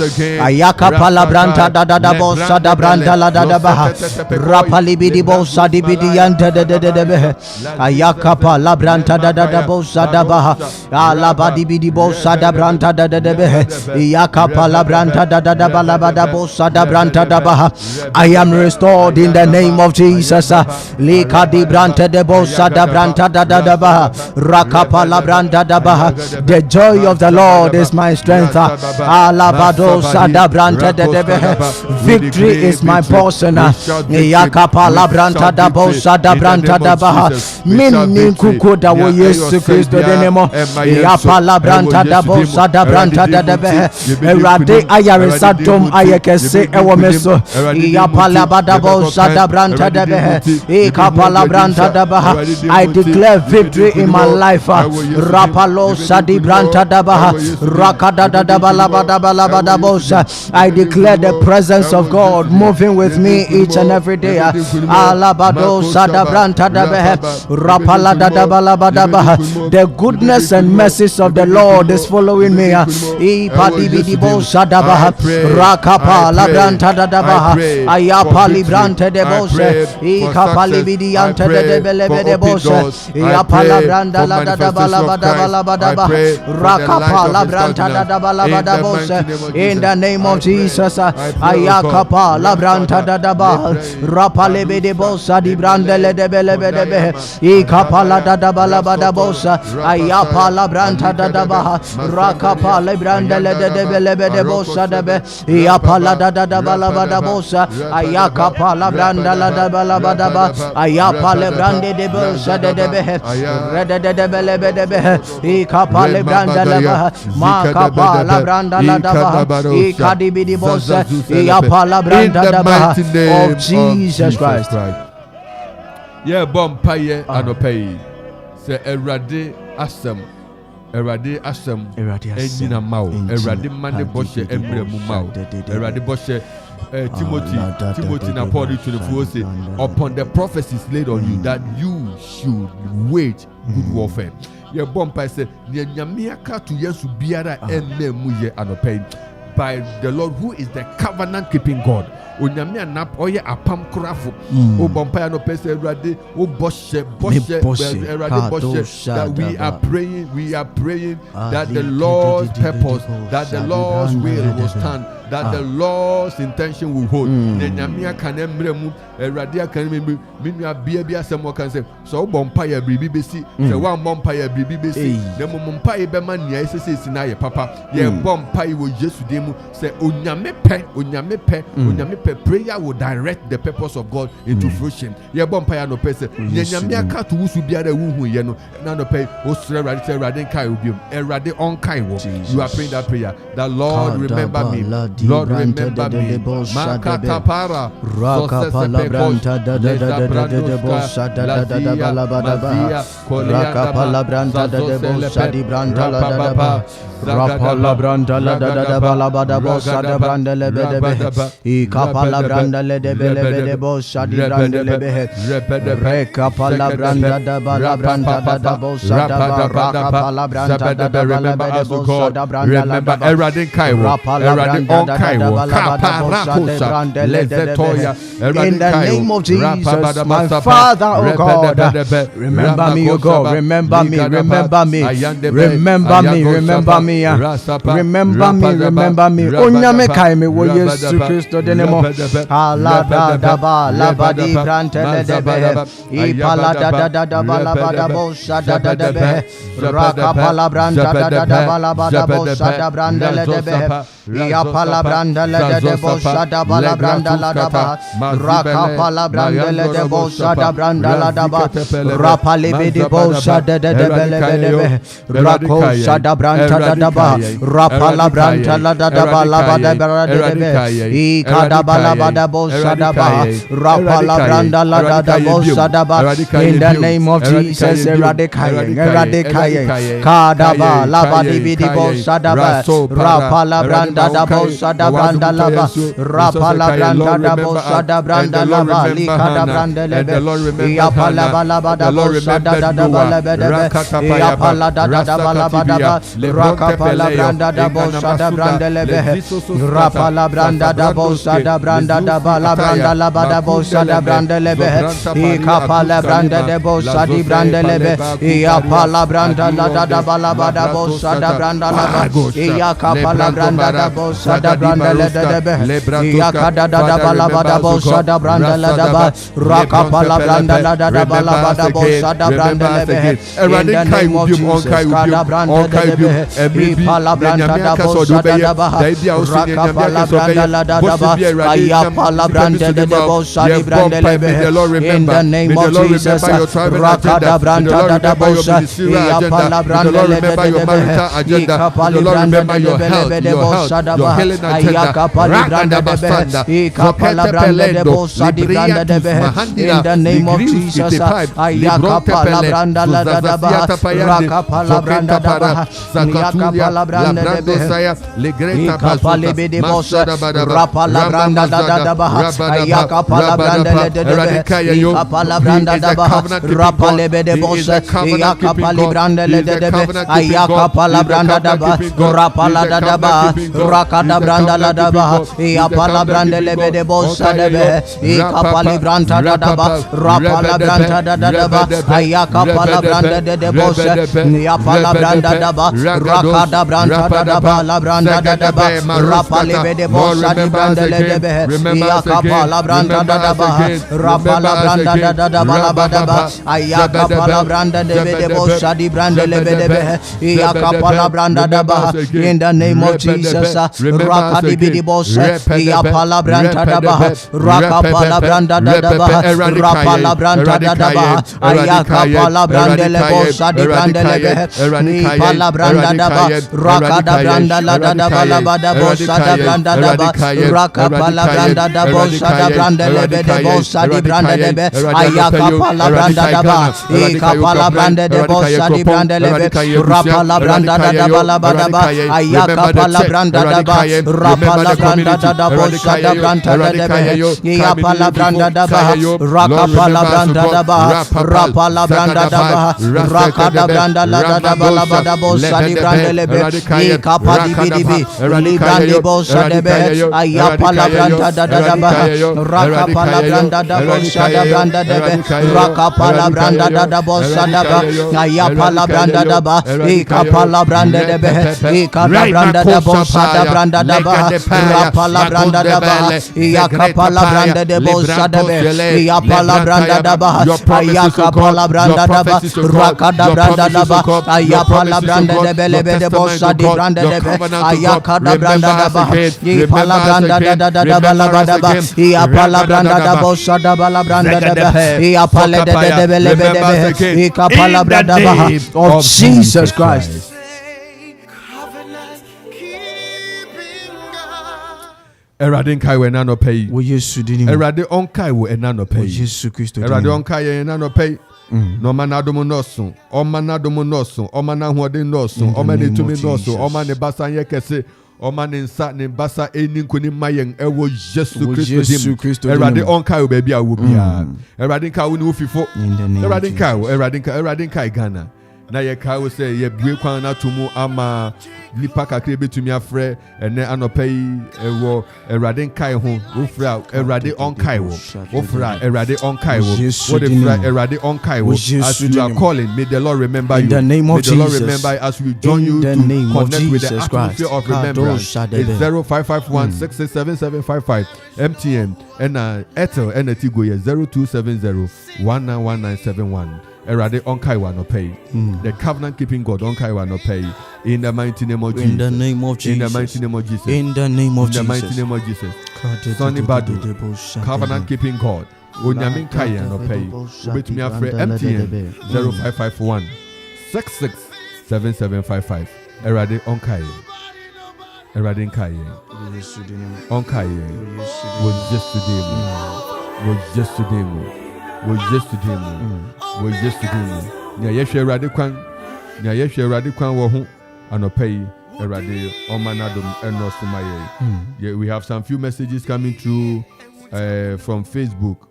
Ayaka palabranta da bosa da branda la da baha. Rapali bidi bosa di bidi yante de behe. Ayaka palabranta da bosa da baha. Alabadi bidi bosa da branta da behe. Ayaka palabranta da balaba da bosa da branta da baha. I am restored in the name of Jesus. Lika di branta de bosa da branta da baha. Rakapa la branta da baha. The joy of the Lord is my strength. Victory is my portion. Yakapa la branta da bosa da branta da baha. Min kukuda wo Yesu Kristo denemo. Yapa la branta da bosa da branta da behe. Erade ayaresa tom ayekese ewo meso. Yapa la bada bosa da branta da behe. Ikapa la branta da baha. I declare victory in my life. Rapalo sadi branta da baha. Rakada da balabada balabada bosa. I declare the presence of God moving with me each and every day. Alabado sada branta da behe. Rapala da balabada baha. The goodness and mercies of the Lord is following me. Ipadibidi bosa da baha. Rakapa la branta da baha. Ayapali branta de bosa. Ikapali bidi ante de belebe de bosa. Ayapala branda la da balabada balabada baha. Rakapa la branta da In the name of Jesus, Ayakapa Labranta Dadaba, Rapalebe de Bosa di Brandele de Belebedebe, Ikapala Dadabala Bosa, Ayapa Labranta Dadaba, Rakapa Lebrandele de Belebe de Bosa debe, Iapala Dadabala Bosa, Ayakapa Labranda Ladabalabadaba, Ayapa Lebrande de Bosa de Debe, Rede de Belebe de Be, Ikapa Lebranda Laba, Makapa Labranda Ladaba, Ikadibidi Bosa, Iapa Labranda Daba of Jesus Christ. Yeah, Bompaye Anope. Say Erade Asem. Erade Asem. Enina Mau. Erade Mande Boshe Emre Mumau. Erade Boshe Timothy na Paul to the say upon the prophecies laid on you that you should wage good warfare. Yeah, Bompaye say Nyamiaka to Yesu Biara Emme Muye Anope. By the Lord who is the covenant keeping God. Onyame anap oye apam krafo o bompaya no pese erade o boshe erade boshe that we are praying that the Lord's purpose, that the Lord's will stand, that the Lord's intention will hold. Nyame kan emre mu erade kan me nua bia asem kan say so bompaya bibi besi say one bompaya bibi besi dem bompaya be ma nia esese na ye papa ye bompaya wo Jesu dem say onyame pe prayer will direct the purpose of God into fruition. Ye bompaya no pese nyame aka to wusu bia da wuhu ye no na no pe o sre erade kai obiom erade on kai wo. You are praying that prayer that Lord remember me, Lord remember me. Makata para rakapala branta da bossa da balabada rakapala branta da bossa di branta la da ba rapala branta la da balabada bossa da branda le bedebe ikapala branda le de belebe bossa di branda le behe rekapala branda da balabranta da bossa da rakapala branta da balabada bossa da branda la da eradin kaiwo eradin on kaiwo kaparakusa lezetoya in the name of Jesus, my Father, oh God, remember me, oh God, remember me, remember me, remember me, remember me, remember me. Onyame kaime wo Yesu Kristo denemo. Alada daba labadi brantele debe. Ipala da balabada bosa da debe. Rakapala branta da balabada bosa da brandele debe. Iapala brandele de bosa da balabranda la daba. Rakapala brandele de bosa da branda la daba. Rapale de bosa de belebe. Rakosa da branta da daba. Rapala branta la daba la bada debe. Ikada balabada bosa daba. Rapala branda la daba bosa daba. In the name of Jesus, eradicate. Kadaba labadi bidi bosa daba. Rapala branda da bosa da branda laba. Rapala branda da bosa da branda laba. Likada branda lebe. Iapala balaba da bosa da balaba debe. Iapala da balaba da. Rakapala branda da bosa da branda lebe. Rapala branda da bosa da branda da bala branda laba da bosa da branda lebe. Ikapala branda de bosa di branda lebe. Iapala branda da balaba da bosa da branda laba. Iakapala branda da bosa da branda lebe. Iakada da balaba da bosa da branda lebe. Rakapala branda da balaba da bosa da branda lebe. In the name of Jesus, kada branda lebe. Ipala branda da bosa da ba. Rakapala branda da ba. Ayapala branda de bosa di branda lebe. In the name of Jesus, Rakada branda da bosa. Iapala branda lebe. Ikapali branda lebe de bosa da ba. Ayakapali branda lebe. Ikapala branda de bosa di branda lebe. In the name of Jesus, Ayakapala branda la da ba. Rakapala branda da ba. Ayakapala branda lebe. Ikapali be de bosa. Rapala branda da ba. Ayakapala branda lebe. Ikapala branda da ba. Rapale be de bosa. Ayakapali branda lebe. Ayakapala branda da ba. Rapala da ba. Rakada branda la daba. Ia pala branda lebe de bosa debe. Ika pali branda da daba. Rapala branda da daba. Ayaka pala branda de bosa. Ia pala branda daba. Rakada branda da daba. La branda da daba. Rapali be de bosa di branda le debe. Iaka pala branda da daba. Rapala branda da daba la badaba. Ayaka pala branda de bosa di branda le debe. Iaka pala branda daba. In the name of Jesus, Rakadi bidi bosa. Ia pala branda daba. Rakapala branda da daba. Rapala branda da daba. Ayaka pala branda le bosa di branda le debe. Pala branda daba. Rakada branda la da daba la bada bosa da branda daba. Rakapala branda da bosa da branda le de bosa di branda debe. Ayaka pala branda daba. Ika pala branda de bosa di branda le debe. Rapala branda da daba la bada ba. Ayaka pala branda daba. Rapala branda da da bosa da branda da debe. Iya pala branda daba. Rakapala branda daba. Rapala branda daba. Rakada branda la da daba la bada bosa di branda le debe. Ika pali bidi bi. Librandi bosa debe. Ayapala branda da da daba. Rakapala branda da bosa da branda debe. Rakapala branda da da bosa daba. Ayapala branda daba. Ika pala branda debe. Ika da branda da bosa da branda daba. Rapala branda daba. Iyakapala branda de bosa debe. Iyapala branda daba. Ayakapala branda daba. Rakada branda daba. Ayapala branda debe lebe de bosa di branda debe. Ayakada branda daba. Iyapala branda da da da da bala badaba. Iyapala branda da bosa da bala branda debe. Iyapala de debe lebe debe. Iyapala branda daba. Of Jesus Christ. Erade nkai we na no pay. Wo Yesu dini. Erade onkai we na no pay. Yesu Kristo dini. Erade onkai ye na no pay. No man adom no so. O man adom no so. O man ahoden no so. O man etumi no so. O man ne basa ye kese. O man ne nsa ne basa eni nkoni mayen ewo Yesu Kristo dim. Erade onkai we baby a wo bia. Erade nkai wo ni wo fifo. Erade nkai wo. Erade nkai Ghana. Na ye ka wo say ye bue kwan na tumu ama nipa kakre betumi afre ene anopa yi ewo Erade nkai ho wo fra Erade onkai wo fra Erade onkai wo wo de fra Erade onkai wo as you are calling, may the Lord remember you. In the name of Jesus, may the Lord Jesus. remember as we join you to connect with the atmosphere of remembrance. It's 0551 667755 MTN and Airtel and Tigo 0270 191971. Erade onkai wa no pay. The covenant keeping God onkai wa no pay. In the mighty name of Jesus. In the name of Jesus. In the mighty name of Jesus. In the name of Jesus. In the mighty name of Jesus. Sonny Badu, covenant keeping God. Onyamin kai no pay. Ubetumi afre MTN 0551 667755. Erade onkai. Erade onkai. Onkai was just today. Was just today. Was just today. Was just today. Nya yehwe Erade kwan. Nya yehwe Erade kwan wo ho anopai Erade omanadom enosumaye. Yeah, we have some few messages coming through from Facebook.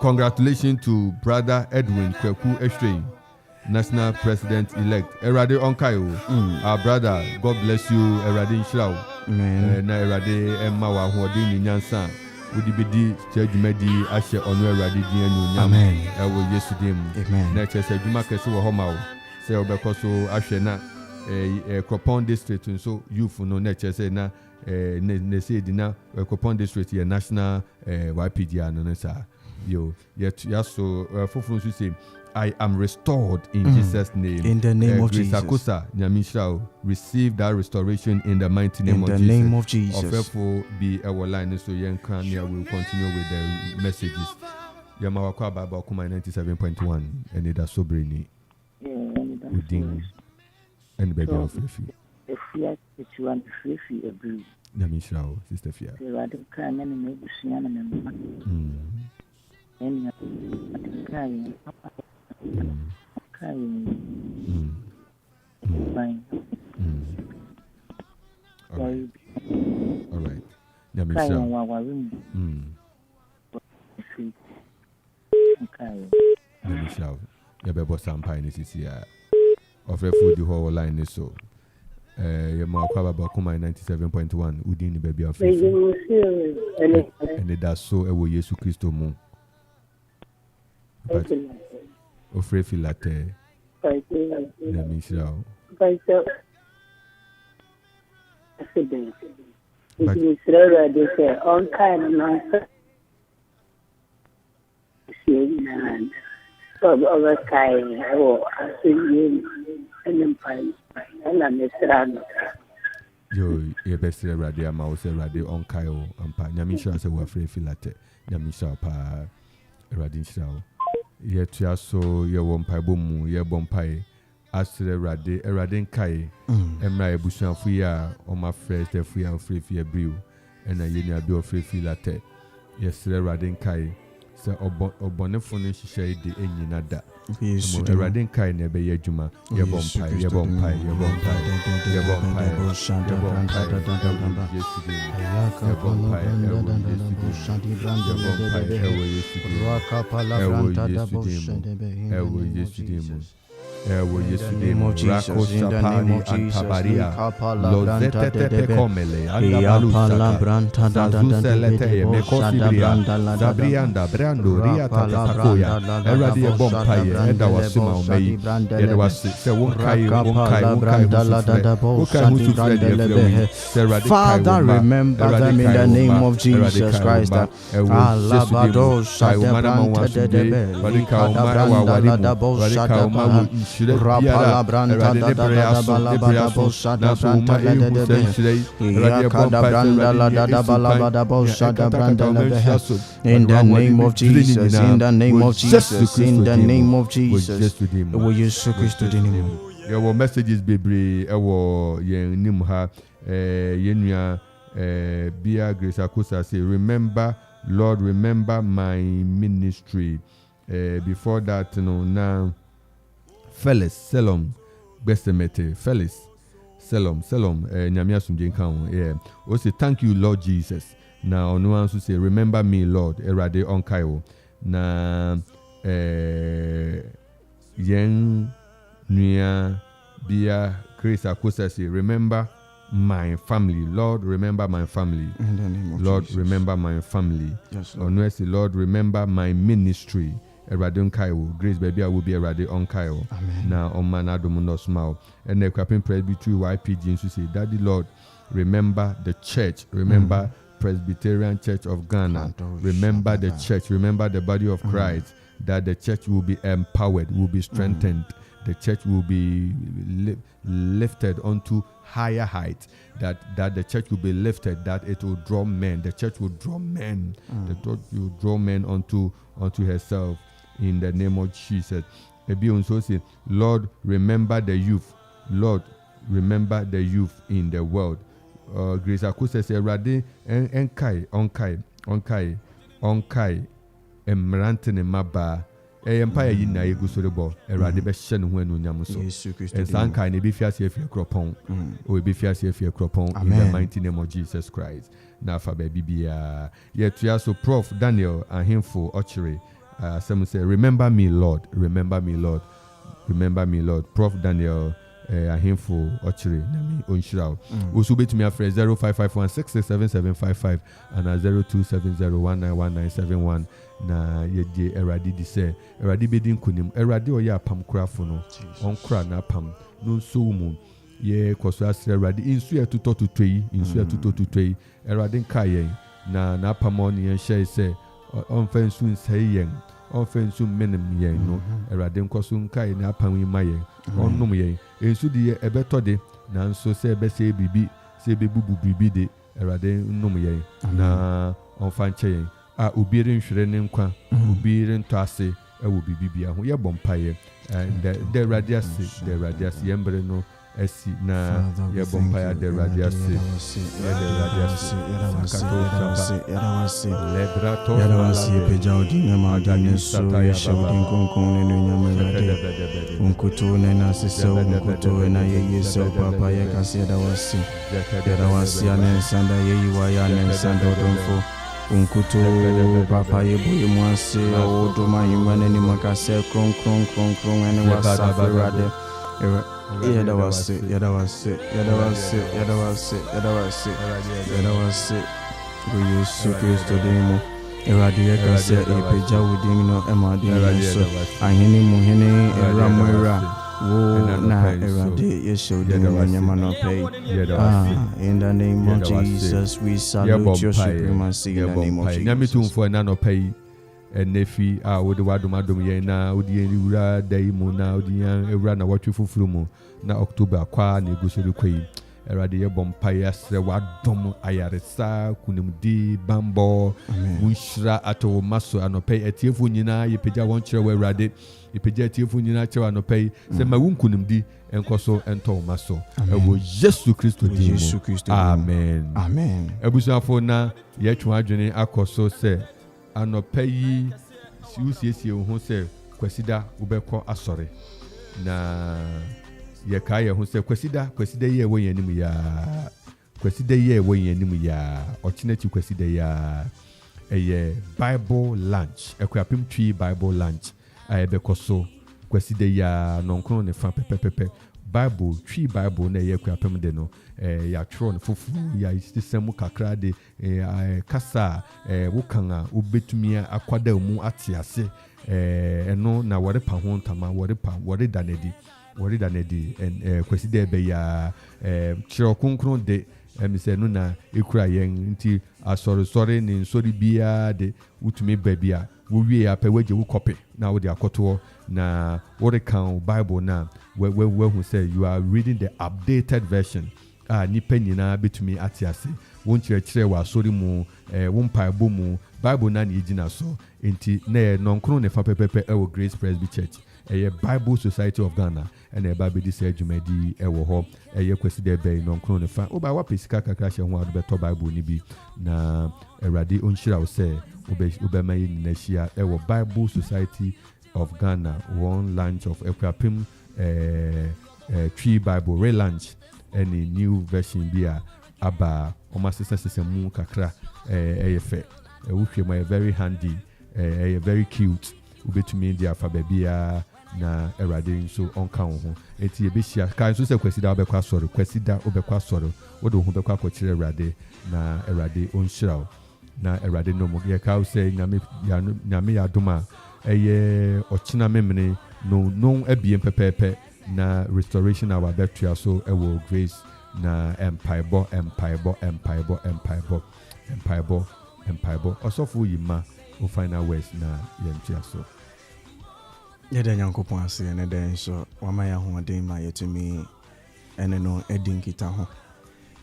Congratulations to brother Edwin Kweku Eshtrein, National President elect. Erade onkai our brother, God bless you. Erade Inshrao. Amen. Na Erade Emma wa hodi ni nyansa. Udi bidi chejumedi ashe onu Erade di enu nyam. Amen. Ewo Yesu dim. Amen. Na chese djuma kese wo homa wo. Se obekoso ashe na Akropong district nso youth no na chese na ne say dina Akropong district ye national YPD no sa. Yo yet yaso foforo nso say I am restored in Jesus' name. In the name of Jesus. Sakusa Nyamishao, receive that restoration in the mighty name of Jesus. In the name of Jesus. Ofefo be our line, so Yenkania will continue with the messages. Yamawakwa Baba Kuma 97.1 Anidaso Bere Udin and baby of Refi. The fear that you want to free every Nyamishao, Sister Fia. the radical kind and maybe Siana and carrying. Fine. All right. Nyamishao. Nyamishao. Yabebo Sampai Nisisia. Of a food the whole line is so. Your Makwaba Bakuma 97.1 Udini baby of Anidaso Ewo Yesu Christo Mu. But Ofrefi Latte. Let me show. But on kind of nonsense. Over kind or and empire. And I'm Mr. Yo, your best radio mouse radio on Kyle and Pa Yamisha say we're free filate. Yamisha Pa Radin Shao. Yet so your one pie boom, your bompai. Astre Rade, Eradin Kai, Emra Bushan Fuya, or my friends, the Fuya free fear brew, and a year bill free filate. Yes, Radin Kai. So Obonefone shade the Eninada. Radin Kai never yejuma, your bompai, your bompai, your bompai, your bompai, Ewo yesterday, Rako Sapari and Tabaria, Lozete Pecomele, Andabalusa, Zazuselete, Mekosibria, Zabrianda, Brando, Ria Tatakoya, Eradia Bompaye, and our Sima May, there was Father, remember them in the name of Jesus Christ. In the name of Jesus, in the name of Jesus, in the name of Jesus. Your messages be our Nimha Yenya Bia Grace Akusa say, remember, Lord, remember my ministry. Before that, now Felix Selom Bestemete Felix Selom Nyamia Sumjenkan. Yeah. We say thank you, Lord Jesus. Now no one to say remember me, Lord. Erade Onkayo. Na Yen Nia Bia Grace Akusa say remember my family, Lord. Remember my family. In the name of Lord, Jesus. remember my family. Yes, Lord. Onwe say Lord, remember my ministry. Erade Onkayo, Grace baby, I will be Erade Onkayo. Amen. Now on man no smile. And the Equipping Presbytery YPG to say, Daddy Lord, remember the church, remember Presbyterian Church of Ghana, remember the church, remember the body of Christ, that the church will be empowered, will be strengthened, the church will be lifted onto higher heights, that the church will be lifted, that it will draw men, the church will draw men, the church will draw men unto herself. In the name of Jesus. Ebi also say, Lord, remember the youth. Lord, remember the youth in the world. Grace Akusa say, Rade onkai, emrantene maba. Empire yina egusorebo. Rade be shen hu enu nyamuso. Sankai ne be fiase efie Akropong. O be fiase efie Akropong in the mighty name of Jesus Christ. Na fa baby bia. Yet we also Prof Daniel Ahimfo Ochire. Some say, remember me, Lord. Remember me, Lord. Remember me, Lord. Prof Daniel Ahimfo Ochire Nami Onshirao. Also bet me a phrase 0551667755 and 0270191971. Na ye eradi di say eradi bedin kunim eradi oya pam krafo no onkra na pam no so mu ye kwaso asre eradi insu ya tuto tutwei eradi nka yen na pam on yen share say on fensu nsai yen on fensu menem yen no erade nkoso nka yen apam yi mayen onnom yen ensu di ebeto de na nso se ebe se bibi se bebubu bibi de erade nnom yen na on fanche yen a ubiri nhwere ne nkwa ubiri ntase ewo bibibia ho ye bompaye the radius yembre no esi na ye bompaye the radius pejao dina madane so ya shawdin konkon ne nyamere unkuto ne na sese unkuto na ye so papa ye kase da wasi ane sanda ye yiwa ya ne sanda donfo unkuto papa ye boye mwase o doma yimane ni makase kron ene wasa rade That was it. We use to Christ to demo. Eradia Cassia, a pija within no Emadi, so I hini muhini, Ramura, wo na eradi, yes, so the Yamano pay. In the name of Jesus, we salute your supremacy in the name of Jesus. Namitum for an pay. Nefi would the Wadumadum Yena, Udi Daimona, Udian, Erana, what you fulfill na October, qua negotiate quay. Eradia Bompayas, Wadom, Ayaresa, Kunimdi, Bambo, Munshra, Ato, Maso, and pay a Tiefunina, Yepeja won't share where Radit, Yepeja Tiefunina, and pay, Semaun Kunimdi, and Coso, and Tomaso. It was just to Christo. Amen. Amen. Ebusafona, yet Wajane, Akoso say. Ano peyi si usiesie ho se kwasida ubekọ asore na ye kai ho se kwasida ye wo yanim ya kwasida ye wo yanim ya ochinati kwasida ya eye Bible lunch ekwapem twi Bible lunch ayebekoso kwasida ya nonkro ne fa pepepepe Bible twi Bible na ye kwapem de no ya tro ne fofu ya isisemu kakra de kasa wukanga ubetumia akwada mu atiase eno na wore pa ho ntama wore danedi kweside be ya tro konkron de emise no na ekura yen nti asori ni nsori bia de utumi babia wo wie ya pe waje wo copy na wo de akoto na wore kan Bible na we who say you are reading the updated version nipa nyina betumi atiase won kire wa sori mu won paibo mu Bible na ni gina so enti na nonkro ne fa pepepe ewo Grace Presby Church Bible Society of Ghana and a baby this ejumedi ewo ho kweside be nonkro ne fa oba wa pesika kakra hye ho ado beto Bible ni bi na erade onhira wo se obema yi na hia ewo Bible Society of Ghana one launch of Akropong tree Bible relaunch any new version bia aba omasesesemu kakra eyefe wuhwe my very handy very cute ubetumi dia fa babia na erade so onka ho eti ebehia kan so se kwasida obekwa soro kwasida obekwa soro wodo ho bekwa kwakire erade na erade onhyira na erade no mo ye ka say nyame ya doma ochina memene no abiem pepepe na restoration our betua so ewo Grace na empire osofu yima o final words na yentia so yeda nyankopon ase ne den so wama ya ho den ma yetumi ene no edin kita ho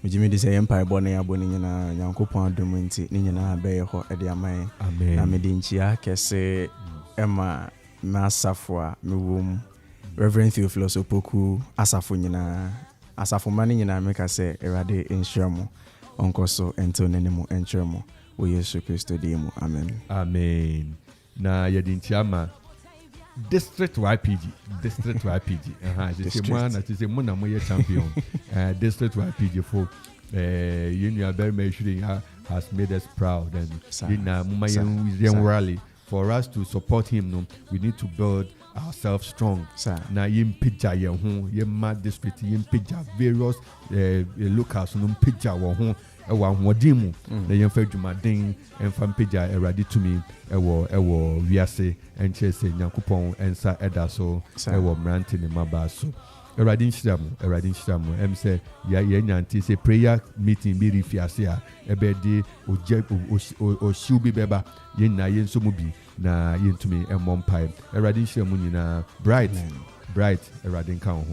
mejimi de say empire na ya boni nyina nyankopon adom nti ne nyina be ye ho ede aman na medinchia kese ema masafo mewom Reverend Theophilus Opoku asafo nyina asafo mani nyina meka se erade enhwemo onkoso ento nenemu enhwemo wo Yesu Kristo dimu amen na yedintiama District YPG this mona moye champion District YPG for you are very much has made us proud and in rally for us to support him no we need to build ourselves strong na yimpija ye ho ye ma district yimpija various locals no mpija wo ho ewa hodin na yemfa dwumaden emfa mpija erade tumi ewo wiase enchese nyankopon ensa eda so ewo mrante ne maba so erade nhyiramu em say ye nyanti say prayer meeting bi rifiase a ebedi o bi beba ye na ye nso mu bi na yentumi empire erade nhyiramu nyina bright erade nka ho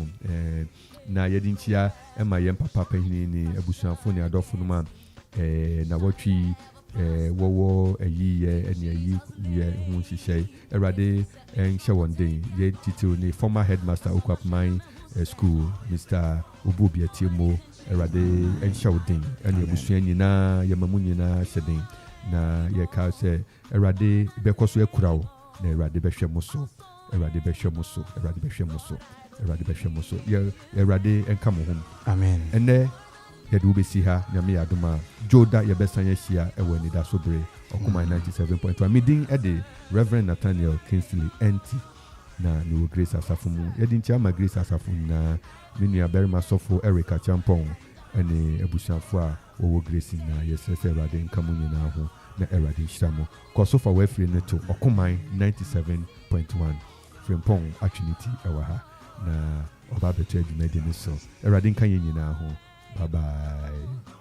na yedintia ema yem papa pahini ni abusuafo ni adofo no ma na watwi wowo ayi eni ayi ye hu hihye erade enhye wonde ye titil ni former headmaster Akropong school Mr. Obubi Atiemo erade enhye wodin eni abusua nyina yemamu nyina hyedin na ye ka se erade bekoso ekurawo na erade behwemo so erade behwemo so erade enka mo hom amen ene yedu besi ha nyame yadoma joda ye besanya hia ewo Anidaso Bere okuma 97.1 midin ede Reverend Nathaniel Kingsley Entsie na me wo Grace Asafo mu yɛde nti ama Grace Asafo na me nua barima sɔfo Erica Champon ɛne abusuafo a wɔwɔ Grace na yɛsɛ sɛ Awurade nka mo nyinaa ho na Awurade nhyira mo kɔ so fa wafiri no to Ɔkoman 97.1 Frimpong Atwinity ɛwɔ ha na ɔba bɛtɔ adwumadi no so Awurade nka yɛn nyinaa ho bye bye.